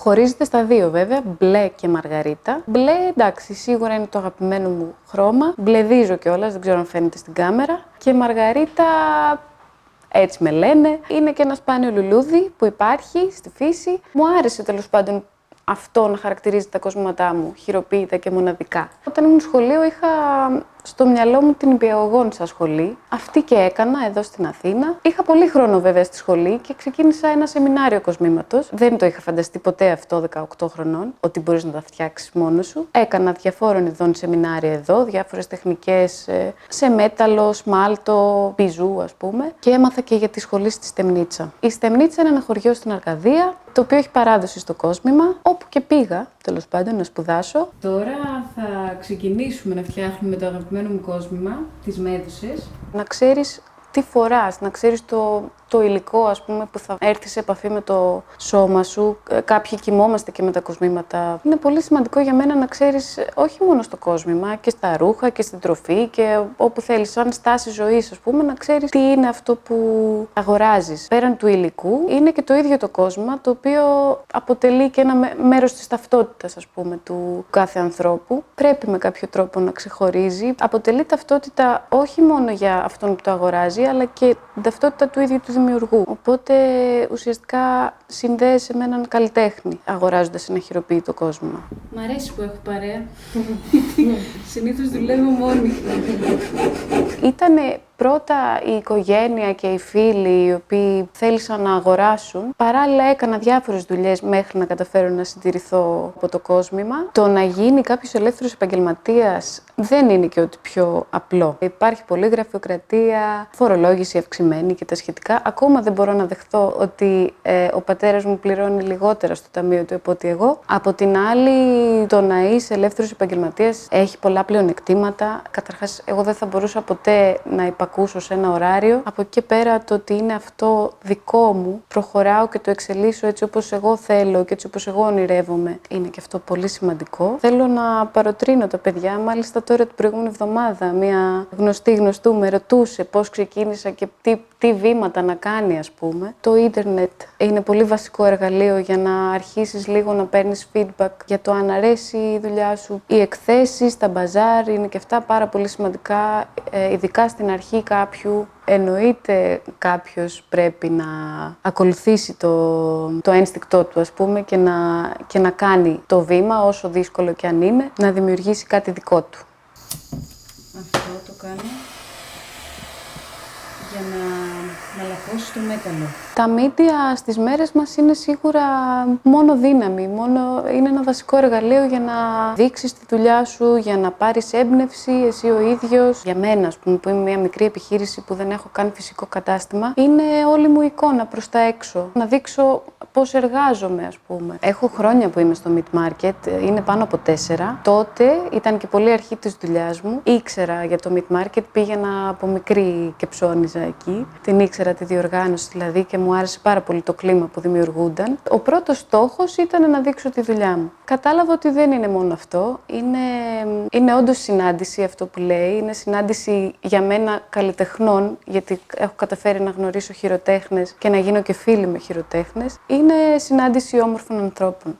Χωρίζεται στα δύο βέβαια, μπλε και μαργαρίτα. Μπλε, εντάξει, σίγουρα είναι το αγαπημένο μου χρώμα. Μπλεδίζω κιόλας, δεν ξέρω αν φαίνεται στην κάμερα. Και μαργαρίτα, έτσι με λένε. Είναι και ένα σπάνιο λουλούδι που υπάρχει στη φύση. Μου άρεσε τέλος πάντων αυτό να χαρακτηρίζει τα κοσμήματά μου, χειροποίητα και μοναδικά. Όταν ήμουν σχολείο είχα στο μυαλό μου την νηπιαγωγών σαν σχολή. Αυτή και έκανα εδώ στην Αθήνα. Είχα πολύ χρόνο βέβαια στη σχολή και ξεκίνησα ένα σεμινάριο κοσμήματος. Δεν το είχα φανταστεί ποτέ αυτό 18 χρονών, ότι μπορείς να τα φτιάξεις μόνος σου. Έκανα διαφόρων ειδών σεμινάρια εδώ, διάφορες τεχνικές σε μέταλλο, σμάλτο, μπιζού ας πούμε. Και έμαθα και για τη σχολή στη Στεμνίτσα. Η Στεμνίτσα είναι ένα χωριό στην Αρκαδία, το οποίο έχει παράδοση στο κόσμημα, όπου και πήγα τέλος πάντων να σπουδάσω. Τώρα θα ξεκινήσουμε να φτιάχνουμε το αγαπημένο μου κόσμημα, τις μέδουσες. Να ξέρεις τι φοράς, να ξέρεις το υλικό ας πούμε που θα έρθει σε επαφή με το σώμα σου. Κάποιοι κοιμόμαστε και με τα κοσμήματα. Είναι πολύ σημαντικό για μένα να ξέρεις όχι μόνο στο κόσμημα και στα ρούχα και στην τροφή και όπου θέλεις, σαν στάση ζωής ας πούμε, να ξέρεις τι είναι αυτό που αγοράζεις. Πέραν του υλικού είναι και το ίδιο το κόσμημα, το οποίο αποτελεί και ένα μέρος της ταυτότητας ας πούμε του κάθε ανθρώπου. Πρέπει με κάποιο τρόπο να ξεχωρίζει. Αποτελεί ταυτότητα όχι μόνο για αυτόν που το αγοράζει, αλλά και την ταυτότητα του ίδιου του δημιουργού. Οπότε ουσιαστικά συνδέεσαι με έναν καλλιτέχνη αγοράζοντας ένα χειροποίητο κόσμημα. Μ' αρέσει που έχω παρέα. Συνήθως δουλεύω μόνη. Ήτανε πρώτα η οικογένεια και οι φίλοι οι οποίοι θέλησαν να αγοράσουν. Παράλληλα έκανα διάφορες δουλειές μέχρι να καταφέρω να συντηρηθώ από το κόσμημα. Το να γίνει κάποιος ελεύθερος επαγγελματίας δεν είναι και ότι πιο απλό. Υπάρχει πολλή γραφειοκρατία, φορολόγηση αυξημένη και τα σχετικά. Ακόμα δεν μπορώ να δεχθώ ότι ο πατέρας μου πληρώνει λιγότερα στο ταμείο του από ότι εγώ. Από την άλλη, το να είσαι ελεύθερος επαγγελματίας έχει πολλά πλεονεκτήματα. Καταρχάς, εγώ δεν θα μπορούσα ποτέ να υπακούσω σε ένα ωράριο. Από εκεί και πέρα, το ότι είναι αυτό δικό μου, προχωράω και το εξελίσσω έτσι όπως εγώ θέλω και έτσι όπως εγώ ονειρεύομαι. Είναι και αυτό πολύ σημαντικό. Θέλω να παροτρύνω τα παιδιά. Μάλιστα, τώρα την προηγούμενη εβδομάδα, μια γνωστού με ρωτούσε πώς ξεκίνησα και τι βήματα να κάνει, ας πούμε. Το ίντερνετ είναι πολύ βασικό εργαλείο για να αρχίσεις λίγο να παίρνεις feedback για το αν αρέσει η δουλειά σου. Οι εκθέσεις, τα μπαζάρ είναι και αυτά πάρα πολύ σημαντικά, ειδικά στην αρχή κάποιου. Εννοείται κάποιος πρέπει να ακολουθήσει το ένστικτό του, ας πούμε, και να κάνει το βήμα, όσο δύσκολο και αν είναι, να δημιουργήσει κάτι δικό του. Αυτό το κάνω για να μαλακώσει το μέταλλο. Τα media στις μέρες μας είναι σίγουρα μόνο δύναμη, είναι ένα βασικό εργαλείο για να δείξεις τη δουλειά σου, για να πάρεις έμπνευση εσύ ο ίδιος. Για μένα, ας πούμε, που είμαι μια μικρή επιχείρηση που δεν έχω καν φυσικό κατάστημα, είναι όλη μου η εικόνα προς τα έξω. Να δείξω πώς εργάζομαι, ας πούμε. Έχω χρόνια που είμαι στο Meat Market, είναι πάνω από 4. Τότε ήταν και πολύ αρχή της δουλειάς μου. Ήξερα για το Meat Market, πήγαινα από μικρή και ψώνιζα εκεί. Την ήξερα τη διοργάνωση δηλαδή και μου άρεσε πάρα πολύ το κλίμα που δημιουργούνταν. Ο πρώτος στόχος ήταν να δείξω τη δουλειά μου. Κατάλαβα ότι δεν είναι μόνο αυτό. Είναι όντως συνάντηση αυτό που λέει. Είναι συνάντηση για μένα καλλιτεχνών, γιατί έχω καταφέρει να γνωρίσω χειροτέχνες και να γίνω και φίλη με χειροτέχνες. Είναι συνάντηση όμορφων ανθρώπων.